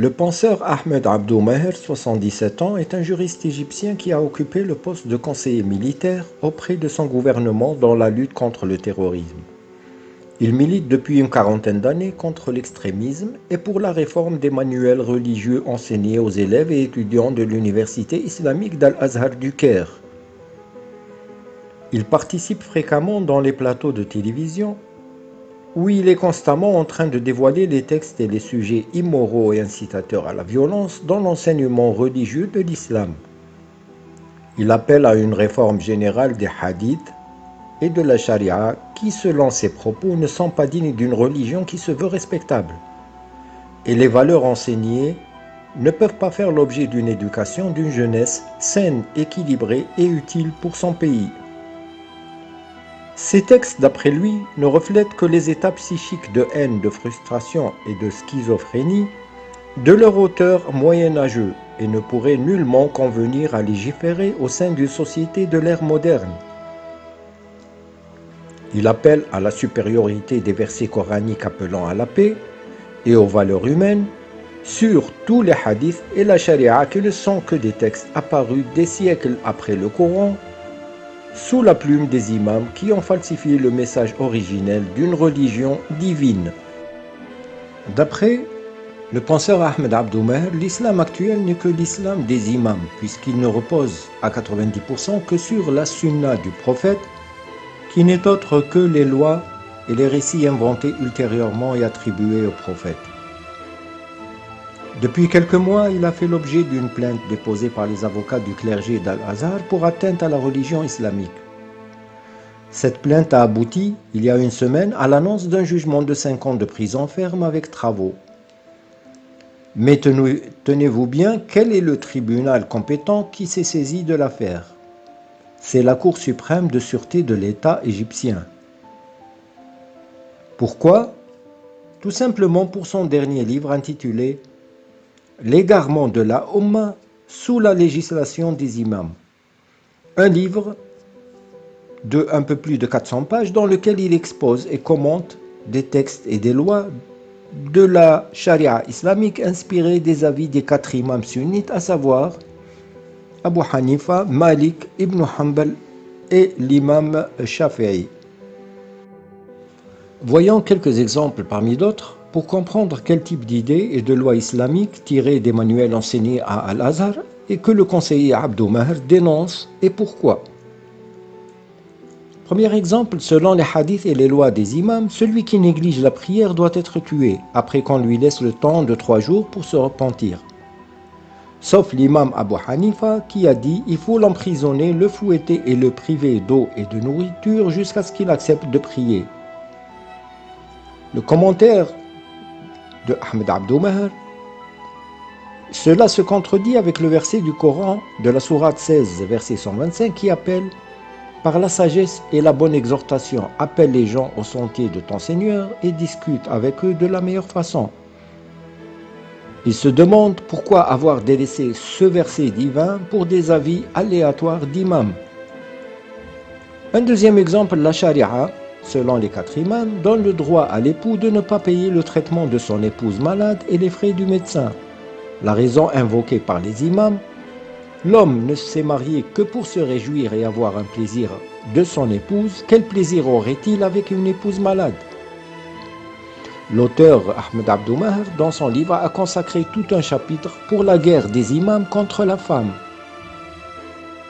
Le penseur Ahmed Abdou Maher, 77 ans, est un juriste égyptien qui a occupé le poste de conseiller militaire auprès de son gouvernement dans la lutte contre le terrorisme. Il milite depuis une quarantaine d'années contre l'extrémisme et pour la réforme des manuels religieux enseignés aux élèves et étudiants de l'université islamique d'Al-Azhar du Caire. Il participe fréquemment dans les plateaux de télévision où il est constamment en train de dévoiler les textes et les sujets immoraux et incitateurs à la violence dans l'enseignement religieux de l'islam. Il appelle à une réforme générale des hadiths et de la charia qui, selon ses propos, ne sont pas dignes d'une religion qui se veut respectable. Et les valeurs enseignées ne peuvent pas faire l'objet d'une éducation d'une jeunesse saine, équilibrée et utile pour son pays. Ces textes, d'après lui, ne reflètent que les états psychiques de haine, de frustration et de schizophrénie de leur auteur moyenâgeux et ne pourraient nullement convenir à légiférer au sein d'une société de l'ère moderne. Il appelle à la supériorité des versets coraniques appelant à la paix et aux valeurs humaines sur tous les hadiths et la charia qui ne sont que des textes apparus des siècles après le Coran sous la plume des imams qui ont falsifié le message originel d'une religion divine. D'après le penseur Ahmed Abdou Maher, l'islam actuel n'est que l'islam des imams, puisqu'il ne repose à 90% que sur la sunna du prophète, qui n'est autre que les lois et les récits inventés ultérieurement et attribués au prophète. Depuis quelques mois, il a fait l'objet d'une plainte déposée par les avocats du clergé d'Al-Azhar pour atteinte à la religion islamique. Cette plainte a abouti, il y a une semaine, à l'annonce d'un jugement de 5 ans de prison ferme avec travaux. Mais tenez-vous bien, quel est le tribunal compétent qui s'est saisi de l'affaire? C'est la Cour suprême de sûreté de l'État égyptien. Pourquoi? Tout simplement pour son dernier livre intitulé « L'égarement de la Oumma sous la législation des imams ». Un livre de un peu plus de 400 pages dans lequel il expose et commente des textes et des lois de la charia islamique inspirée des avis des 4 imams sunnites, à savoir Abu Hanifa, Malik, Ibn Hanbal et l'imam Shafi'i. Voyons quelques exemples parmi d'autres pour comprendre quel type d'idées et de lois islamiques tirées des manuels enseignés à Al-Azhar et que le conseiller Abdou Maher dénonce et pourquoi. Premier exemple, selon les hadiths et les lois des imams, celui qui néglige la prière doit être tué après qu'on lui laisse le temps de 3 jours pour se repentir. Sauf l'imam Abu Hanifa qui a dit il faut l'emprisonner, le fouetter et le priver d'eau et de nourriture jusqu'à ce qu'il accepte de prier. Le commentaire de Ahmed Abdou Maher, cela se contredit avec le verset du Coran de la sourate 16, verset 125 qui appelle par la sagesse et la bonne exhortation, appelle les gens au sentier de ton Seigneur et discute avec eux de la meilleure façon. Il se demande pourquoi avoir délaissé ce verset divin pour des avis aléatoires d'imams. Un deuxième exemple, la charia, selon les 4 imams, donne le droit à l'époux de ne pas payer le traitement de son épouse malade et les frais du médecin. La raison invoquée par les imams, l'homme ne s'est marié que pour se réjouir et avoir un plaisir de son épouse. Quel plaisir aurait-il avec une épouse malade? L'auteur Ahmed Abdou Maher, dans son livre, a consacré tout un chapitre pour la guerre des imams contre la femme.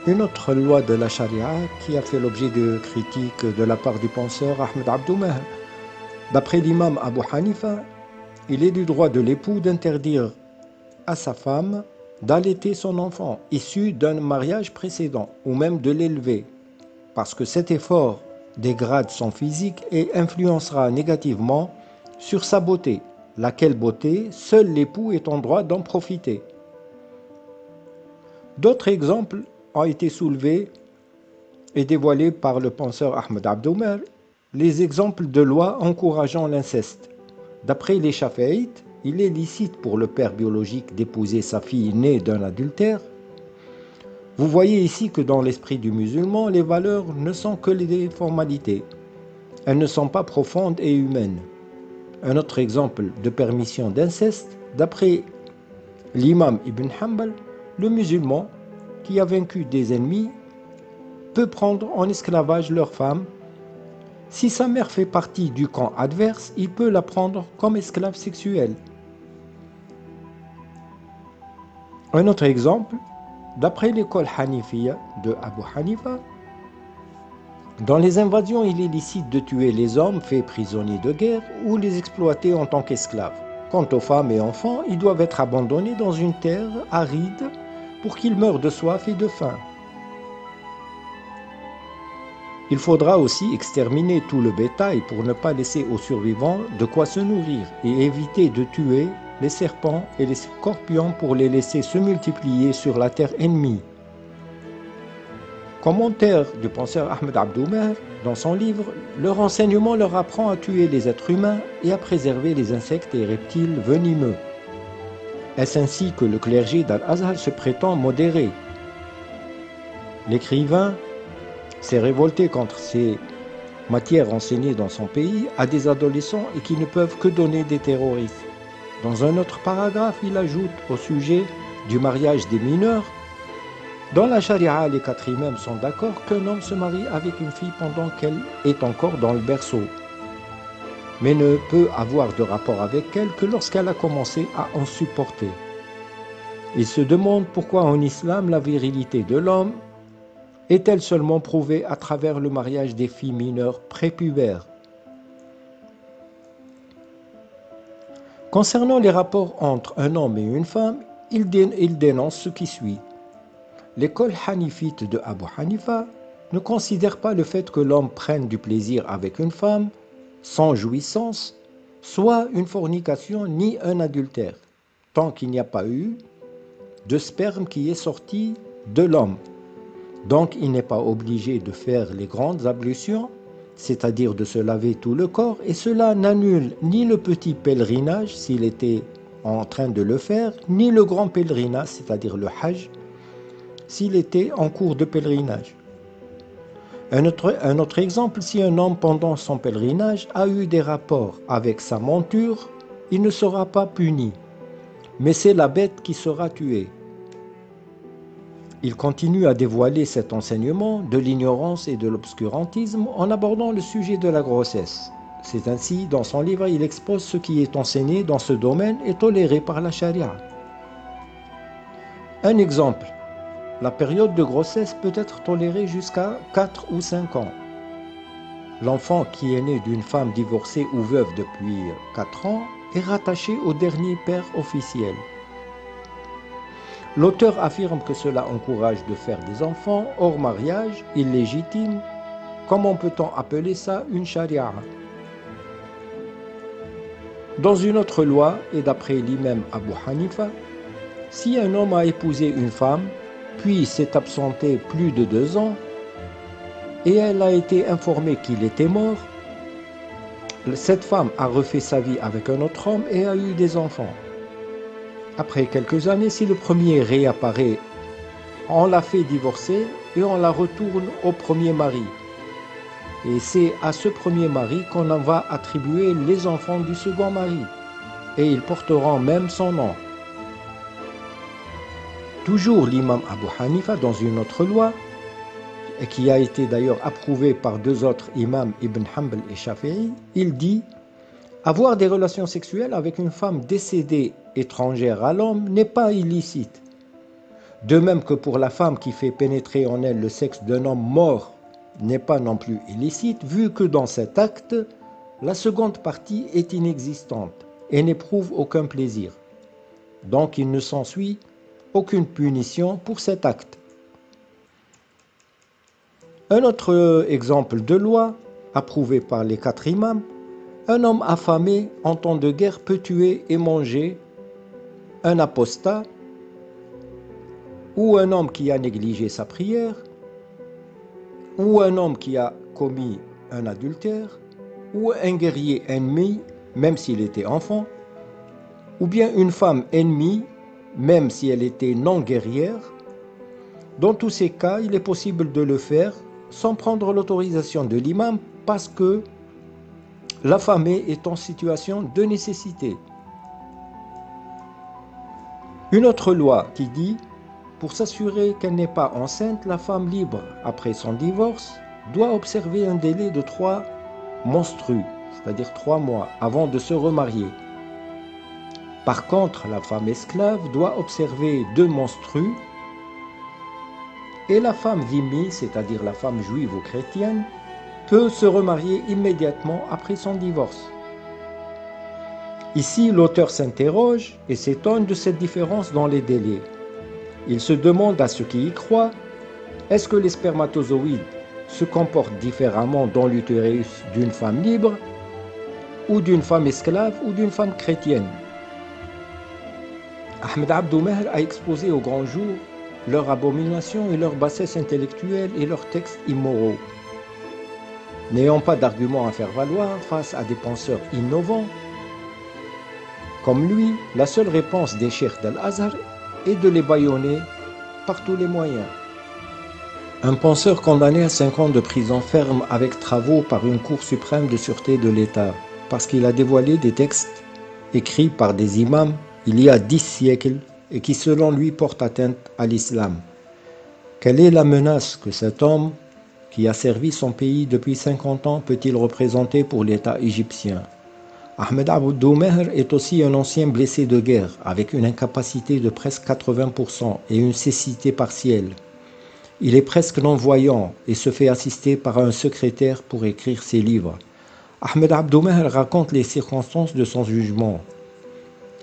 Une autre loi de la charia qui a fait l'objet de critiques de la part du penseur Ahmed Abdou Maher. D'après l'imam Abu Hanifa, il est du droit de l'époux d'interdire à sa femme d'allaiter son enfant issu d'un mariage précédent ou même de l'élever, parce que cet effort dégrade son physique et influencera négativement sur sa beauté, laquelle beauté, seul l'époux est en droit d'en profiter. D'autres exemples ont été soulevés et dévoilés par le penseur Ahmed Abdou Maher, les exemples de lois encourageant l'inceste. D'après les Shafi'ites, il est licite pour le père biologique d'épouser sa fille née d'un adultère. Vous voyez ici que dans l'esprit du musulman, les valeurs ne sont que des formalités. Elles ne sont pas profondes et humaines. Un autre exemple de permission d'inceste, d'après l'imam Ibn Hanbal, le musulman qui a vaincu des ennemis, peut prendre en esclavage leur femme. Si sa mère fait partie du camp adverse, il peut la prendre comme esclave sexuelle. Un autre exemple, d'après l'école Hanifiya de Abu Hanifa, dans les invasions, il est licite de tuer les hommes faits prisonniers de guerre ou les exploiter en tant qu'esclaves. Quant aux femmes et enfants, ils doivent être abandonnés dans une terre aride pour qu'ils meurent de soif et de faim. Il faudra aussi exterminer tout le bétail pour ne pas laisser aux survivants de quoi se nourrir et éviter de tuer les serpents et les scorpions pour les laisser se multiplier sur la terre ennemie. Commentaire du penseur Ahmed Abdoumer, dans son livre, le renseignement leur apprend à tuer les êtres humains et à préserver les insectes et reptiles venimeux. Est-ce ainsi que le clergé d'Al-Azhar se prétend modéré? L'écrivain s'est révolté contre ces matières enseignées dans son pays à des adolescents et qui ne peuvent que donner des terroristes. Dans un autre paragraphe, il ajoute au sujet du mariage des mineurs: dans la charia, les quatre imams sont d'accord qu'un homme se marie avec une fille pendant qu'elle est encore dans le berceau, mais ne peut avoir de rapport avec elle que lorsqu'elle a commencé à en supporter. Ils se demandent pourquoi en islam la virilité de l'homme est-elle seulement prouvée à travers le mariage des filles mineures prépubères. Concernant les rapports entre un homme et une femme, il dénonce ce qui suit. L'école hanifite de Abu Hanifa ne considère pas le fait que l'homme prenne du plaisir avec une femme sans jouissance, soit une fornication ni un adultère, tant qu'il n'y a pas eu de sperme qui est sorti de l'homme. Donc il n'est pas obligé de faire les grandes ablutions, c'est-à-dire de se laver tout le corps, et cela n'annule ni le petit pèlerinage s'il était en train de le faire, ni le grand pèlerinage, c'est-à-dire le hajj, s'il était en cours de pèlerinage. Un autre exemple, si un homme pendant son pèlerinage a eu des rapports avec sa monture, il ne sera pas puni, mais c'est la bête qui sera tuée. Il continue à dévoiler cet enseignement de l'ignorance et de l'obscurantisme en abordant le sujet de la grossesse. C'est ainsi, dans son livre, il expose ce qui est enseigné dans ce domaine et toléré par la charia. Un exemple. La période de grossesse peut être tolérée jusqu'à 4 ou 5 ans. L'enfant qui est né d'une femme divorcée ou veuve depuis 4 ans est rattaché au dernier père officiel. L'auteur affirme que cela encourage de faire des enfants hors mariage, illégitimes. Comment peut-on appeler ça une charia? Dans une autre loi, et d'après l'imam Abu Hanifa, si un homme a épousé une femme, puis s'est absenté plus de 2 ans, et elle a été informée qu'il était mort, cette femme a refait sa vie avec un autre homme et a eu des enfants. Après quelques années, si le premier réapparaît, on la fait divorcer et on la retourne au premier mari. Et c'est à ce premier mari qu'on en va attribuer les enfants du second mari. Et ils porteront même son nom. Toujours l'imam Abu Hanifa, dans une autre loi, et qui a été d'ailleurs approuvée par 2 autres imams, Ibn Hanbal et Shafi'i, il dit: avoir des relations sexuelles avec une femme décédée étrangère à l'homme n'est pas illicite. De même que pour la femme qui fait pénétrer en elle le sexe d'un homme mort n'est pas non plus illicite, vu que dans cet acte, la seconde partie est inexistante et n'éprouve aucun plaisir. Donc il ne s'ensuit aucune punition pour cet acte. Un autre exemple de loi, approuvé par les 4 imams: un homme affamé en temps de guerre peut tuer et manger un apostat, ou un homme qui a négligé sa prière, ou un homme qui a commis un adultère, ou un guerrier ennemi, même s'il était enfant, ou bien une femme ennemie, même si elle était non guerrière. Dans tous ces cas, il est possible de le faire sans prendre l'autorisation de l'imam parce que l'affamé est en situation de nécessité. Une autre loi qui dit, pour s'assurer qu'elle n'est pas enceinte, la femme libre, après son divorce, doit observer un délai de 3 menstrues, c'est-à-dire 3 mois, avant de se remarier. Par contre, la femme esclave doit observer 2 menstrues et la femme dhimmi, c'est-à-dire la femme juive ou chrétienne, peut se remarier immédiatement après son divorce. Ici, l'auteur s'interroge et s'étonne de cette différence dans les délais. Il se demande à ceux qui y croient, est-ce que les spermatozoïdes se comportent différemment dans l'utérus d'une femme libre ou d'une femme esclave ou d'une femme chrétienne? Ahmed Abdou Meher a exposé au grand jour leur abomination et leur bassesse intellectuelle et leurs textes immoraux. N'ayant pas d'arguments à faire valoir face à des penseurs innovants, comme lui, la seule réponse des cheikhs d'Al-Azhar est de les bâillonner par tous les moyens. Un penseur condamné à 5 ans de prison ferme avec travaux par une cour suprême de sûreté de l'État, parce qu'il a dévoilé des textes écrits par des imams il y a 10 siècles et qui selon lui portent atteinte à l'islam. Quelle est la menace que cet homme qui a servi son pays depuis 50 ans peut-il représenter pour l'État égyptien? Ahmed Abdou Meher est aussi un ancien blessé de guerre avec une incapacité de presque 80% et une cécité partielle. Il est presque non-voyant et se fait assister par un secrétaire pour écrire ses livres. Ahmed Abdou Meher raconte les circonstances de son jugement.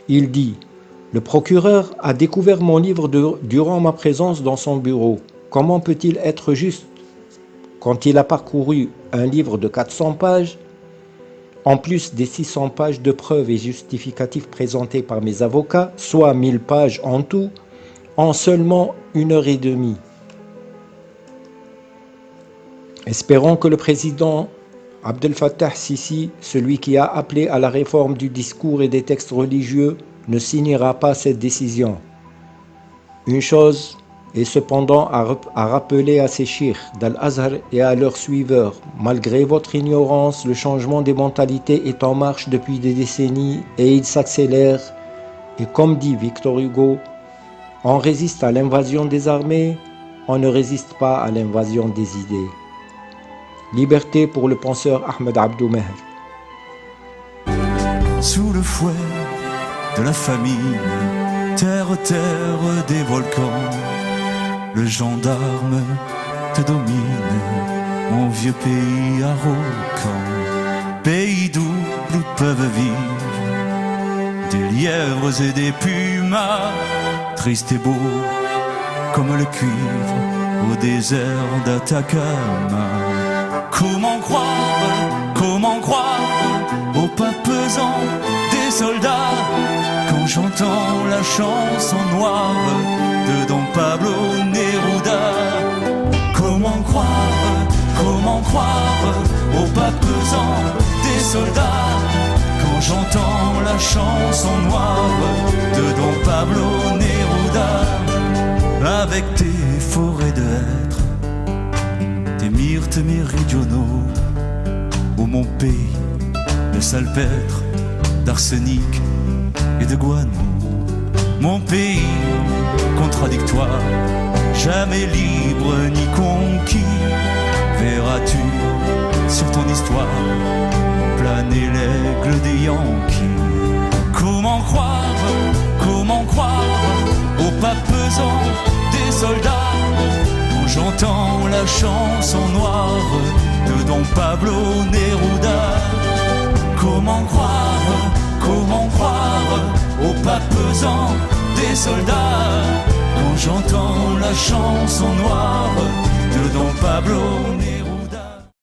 Il dit « Le procureur a découvert mon livre durant ma présence dans son bureau. Comment peut-il être juste? Quand il a parcouru un livre de 400 pages, en plus des 600 pages de preuves et justificatifs présentés par mes avocats, soit 1000 pages en tout, en seulement 1h30. Espérons que le président Abdel Fattah Sisi, celui qui a appelé à la réforme du discours et des textes religieux, ne signera pas cette décision. Une chose est cependant à rappeler à ces cheikhs d'Al-Azhar et à leurs suiveurs. Malgré votre ignorance, le changement des mentalités est en marche depuis des décennies et il s'accélère. Et comme dit Victor Hugo, on résiste à l'invasion des armées, on ne résiste pas à l'invasion des idées. Liberté pour le penseur Ahmed Abdou Meher. Sous le fouet de la famine, terre, terre des volcans, le gendarme te domine, mon vieux pays arrogant, pays d'où peuvent vivre des lièvres et des pumas, tristes et beaux comme le cuivre au désert d'Atacama. Comment croire au pas pesant des soldats quand j'entends la chanson noire de Don Pablo Neruda? Comment croire au pas pesant des soldats quand j'entends la chanson noire de Don Pablo Neruda? Avec tes forêts de hêtres, tes myrtes méridionaux, où mon pays de salpêtre, d'arsenic et de guano. Mon pays contradictoire, jamais libre ni conquis. Verras-tu sur ton histoire planer l'aigle des Yankees? Comment croire au pas pesant des soldats quand j'entends la chanson noire de Don Pablo Neruda? Comment croire au pas pesant des soldats quand j'entends la chanson noire de Don Pablo Neruda?